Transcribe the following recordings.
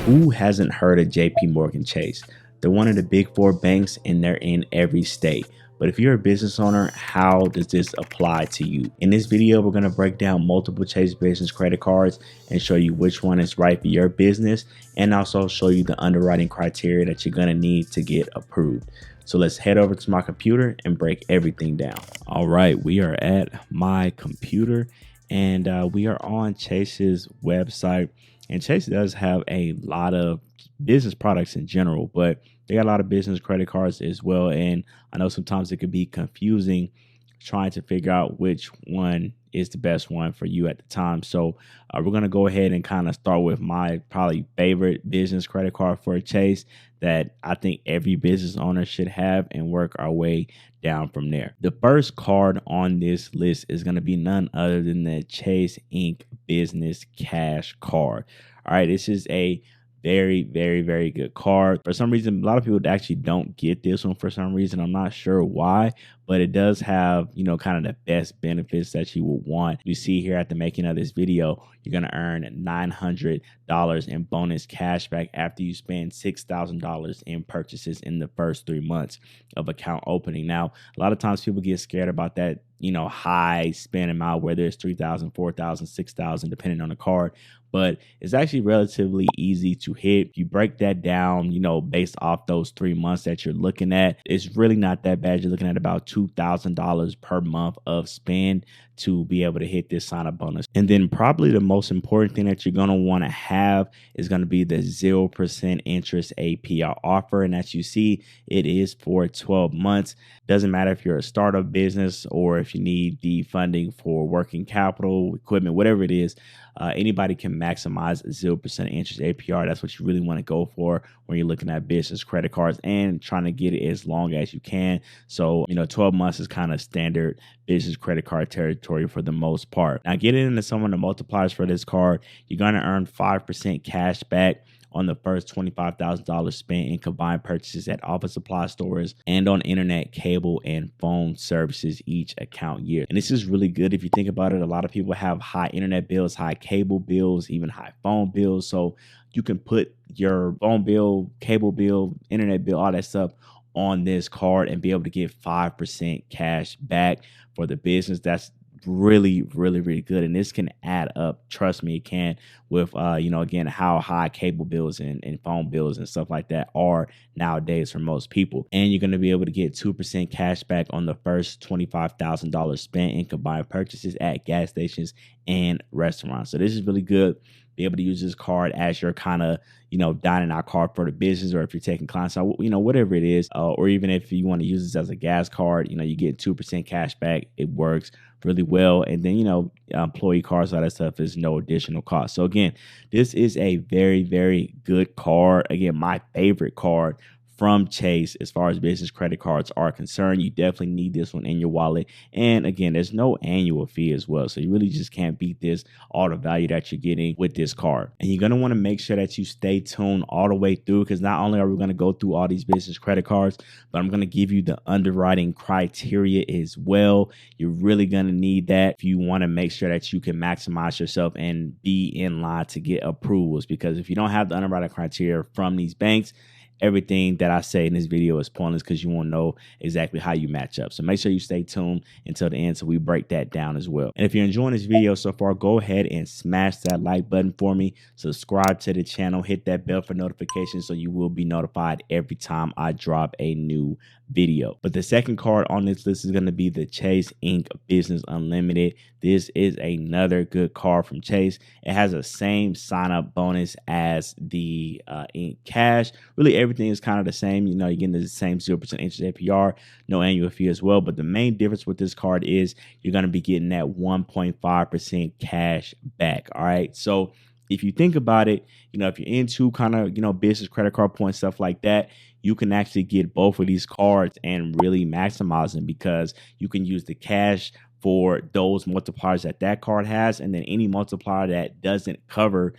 Who hasn't heard of JP Morgan Chase? They're one of the big four banks and they're in every state. But if you're a business owner, how does this apply to you? In this video, we're going to break down multiple Chase business credit cards and show you which one is right for your business, and also show you the underwriting criteria that you're going to need to get approved. So let's head over to my computer and break everything down. All right, we are at my computer and we are on Chase's website. And Chase does have a lot of business products in general, but they got a lot of business credit cards as well. And I know sometimes it could be confusing trying to figure out which one is the best one for you at the time. So we're going to go ahead and kind of start with my probably favorite business credit card for Chase that I think every business owner should have, and work our way down from there. The first card on this list is going to be none other than the Chase Inc. Business Cash Card. All right, this is a very, very, very good card. For some reason, a lot of people actually don't get this one for some reason. I'm not sure why, but it does have, kind of the best benefits that you would want. You see here at the making of this video, you're going to earn $900 in bonus cash back after you spend $6,000 in purchases in the first 3 months of account opening. Now, a lot of times people get scared about that, high spend amount, whether it's 3,000, 4,000, 6,000, depending on the card. But it's actually relatively easy to hit. If you break that down, based off those 3 months that you're looking at, it's really not that bad. You're looking at about $2,000 per month of spend to be able to hit this sign up bonus. And then probably the most important thing that you're going to want to have is going to be the 0% interest APR offer. And as you see, it is for 12 months. Doesn't matter if you're a startup business or if you need the funding for working capital, equipment, whatever it is. Anybody can maximize 0% interest APR. That's what you really want to go for when you're looking at business credit cards and trying to get it as long as you can. So, 12 months is kind of standard business credit card territory for the most part. Now, getting into some of the multipliers for this card, you're going to earn 5% cash back on the first $25,000 spent in combined purchases at office supply stores and on internet, cable, and phone services each account year. And this is really good if you think about it. A lot of people have high internet bills, high cable bills, even high phone bills. So you can put your phone bill, cable bill, internet bill, all that stuff on this card and be able to get 5% cash back for the business. That's really, really, really good. And this can add up. Trust me, it can, with again, how high cable bills and phone bills and stuff like that are nowadays for most people. And you're going to be able to get 2% cash back on the first $25,000 spent in combined purchases at gas stations and restaurants. So this is really good. Be able to use this card as your kind of, dining out card for the business, or if you're taking clients out, whatever it is, or even if you want to use this as a gas card, you get 2% cash back. It works really well. And then, employee cards, all that stuff is no additional cost. So again, this is a very, very good card. Again, my favorite card from Chase as far as business credit cards are concerned. You definitely need this one in your wallet. And again, there's no annual fee as well. So you really just can't beat this, all the value that you're getting with this card. And you're going to want to make sure that you stay tuned all the way through, because not only are we going to go through all these business credit cards, but I'm going to give you the underwriting criteria as well. You're really going to need that if you want to make sure that you can maximize yourself and be in line to get approvals. Because if you don't have the underwriting criteria from these banks, everything that I say in this video is pointless, because you won't know exactly how you match up. So make sure you stay tuned until the end so we break that down as well. And if you're enjoying this video so far, go ahead and smash that like button for me. Subscribe to the channel. Hit that bell for notifications so you will be notified every time I drop a new video. But the second card on this list is going to be the Chase Inc. Business Unlimited. This is another good card from Chase. It has the same sign up bonus as the Inc. Cash. Really, everything is kind of the same. You're getting the same 0% interest APR, no annual fee as well. But the main difference with this card is you're going to be getting that 1.5% cash back. All right. So if you think about it, if you're into kind of, business credit card points, stuff like that, you can actually get both of these cards and really maximize them, because you can use the cash for those multipliers that that card has, and then any multiplier that doesn't cover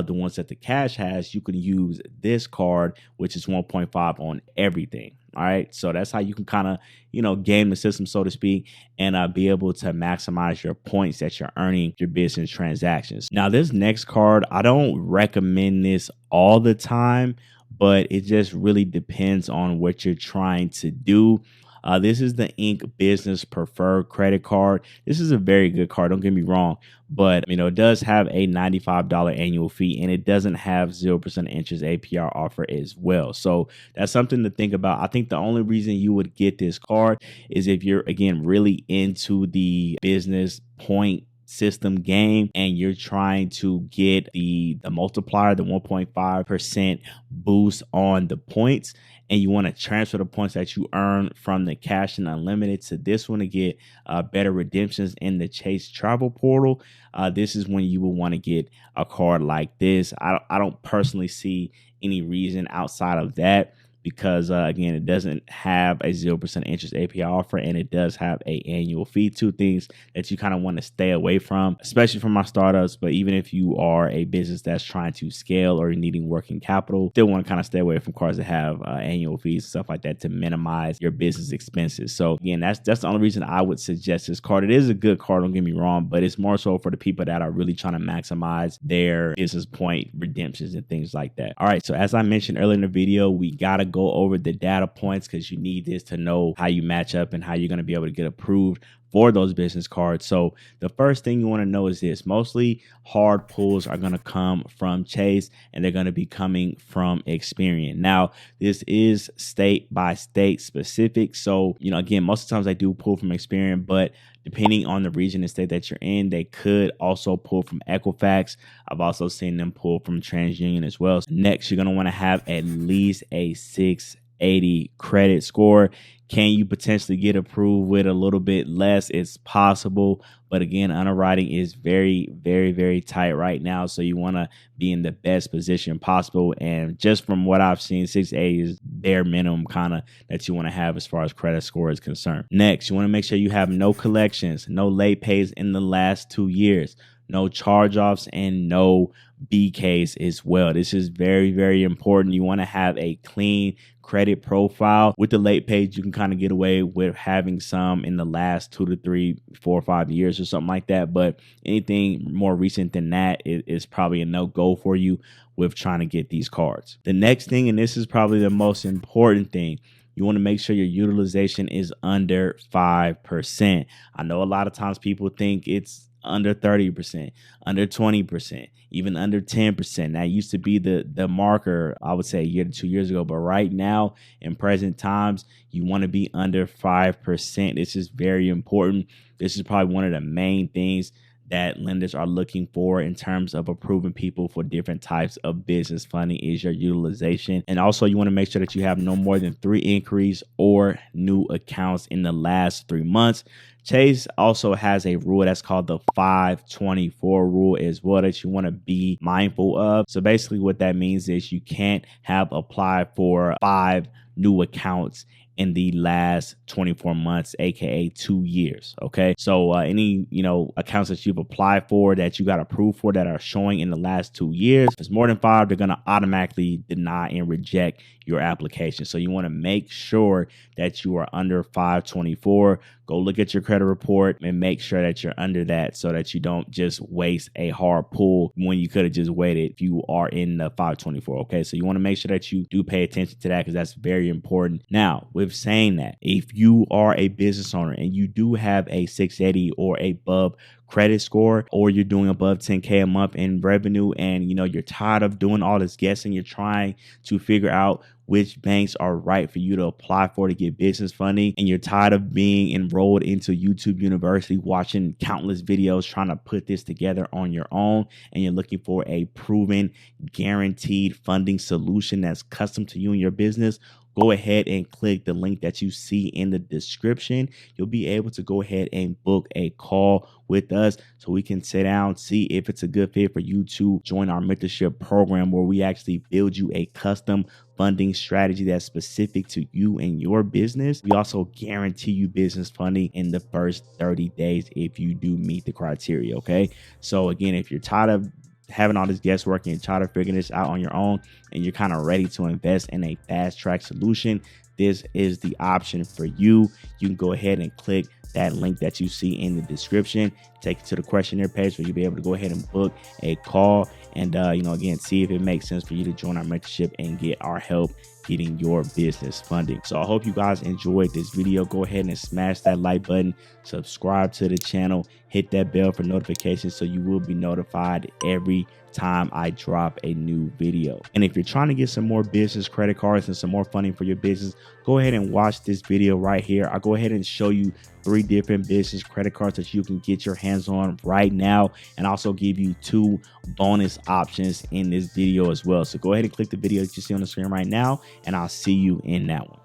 the ones that the cash has, you can use this card, which is 1.5 on everything. All right. So that's how you can kind of, game the system, so to speak, and be able to maximize your points that you're earning your business transactions. Now, this next card, I don't recommend this all the time, but it just really depends on what you're trying to do. This is the Inc. Business Preferred Credit Card. This is a very good card. Don't get me wrong, but it does have a $95 annual fee, and it doesn't have 0% interest APR offer as well. So that's something to think about. I think the only reason you would get this card is if you're, again, really into the business point system game and you're trying to get the multiplier, the 1.5% boost on the points, and you want to transfer the points that you earn from the Cash and Unlimited to this one to get better redemptions in the Chase Travel Portal. This is when you will want to get a card like this. I don't personally see any reason outside of that, because again, it doesn't have a 0% interest APR offer, and it does have a annual fee. Two things that you kind of want to stay away from, especially from our startups. But even if you are a business that's trying to scale or needing working capital, still want to kind of stay away from cards that have annual fees, stuff like that, to minimize your business expenses. So again, that's the only reason I would suggest this card. It is a good card, don't get me wrong, but it's more so for the people that are really trying to maximize their business point redemptions and things like that. All right, so as I mentioned earlier in the video, we gotta go over the data points, because you need this to know how you match up and how you're going to be able to get approved for those business cards. So the first thing you want to know is this: mostly hard pulls are going to come from Chase, and they're going to be coming from Experian. Now, this is state by state specific. So, again, most of the times they do pull from Experian, but depending on the region and state that you're in, they could also pull from Equifax. I've also seen them pull from TransUnion as well. So next, you're going to want to have at least a 680 credit score. Can you potentially get approved with a little bit less? It's possible. But again, underwriting is very, very, very tight right now. So you want to be in the best position possible. And just from what I've seen, 680 is bare minimum kind of that you want to have as far as credit score is concerned. Next, you want to make sure you have no collections, no late pays in the last 2 years, no charge-offs, and no BKs as well. This is very, very important. You want to have a clean credit profile. With the late pays, you can kind of get away with having some in the last 2 to 3, 4 or 5 years or something like that. But anything more recent than that is probably a no-go for you with trying to get these cards. The next thing, and this is probably the most important thing, you want to make sure your utilization is under 5%. I know a lot of times people think it's under 30%, under 20%, even under 10%. That used to be the marker, I would say, a year to 2 years ago. But right now, in present times, you want to be under 5%. This is very important. This is probably one of the main things that lenders are looking for in terms of approving people for different types of business funding is your utilization. And also, you want to make sure that you have no more than 3 inquiries or new accounts in the last 3 months. Chase also has a rule that's called the 524 rule as well that you want to be mindful of. So basically what that means is you can't have applied for 5 new accounts in the last 24 months, aka 2 years. Okay, so any accounts that you've applied for that you got approved for that are showing in the last 2 years, if it's more than 5, they're going to automatically deny and reject your application. So you want to make sure that you are under 524. Go look at your credit report and make sure that you're under that, so that you don't just waste a hard pull when you could have just waited if you are in the 524. Okay, so you want to make sure that you do pay attention to that, because that's very important. Now, with saying that, if you are a business owner and you do have a 680 or above credit score, or you're doing above 10K a month in revenue, and you're tired of doing all this guessing, you're trying to figure out which banks are right for you to apply for to get business funding, and you're tired of being enrolled into YouTube University, watching countless videos, trying to put this together on your own, and you're looking for a proven, guaranteed funding solution that's custom to you and your business, go ahead and click the link that you see in the description. You'll be able to go ahead and book a call with us so we can sit down, see if it's a good fit for you to join our mentorship program, where we actually build you a custom funding strategy that's specific to you and your business. We also guarantee you business funding in the first 30 days if you do meet the criteria. Okay, so again, if you're tired of having all this guesswork and try to figure this out on your own, and you're kind of ready to invest in a fast track solution, this is the option for you. You can go ahead and click that link that you see in the description, take you to the questionnaire page where you'll be able to go ahead and book a call and again, see if it makes sense for you to join our mentorship and get our help getting your business funding. So I hope you guys enjoyed this video. Go ahead and smash that like button, subscribe to the channel, hit that bell for notifications so you will be notified every time I drop a new video. And if you're trying to get some more business credit cards and some more funding for your business, go ahead and watch this video right here. I'll go ahead and show you 3 different business credit cards that you can get your hands on right now, and also give you 2 bonus options in this video as well. So go ahead and click the video that you see on the screen right now, and I'll see you in that one.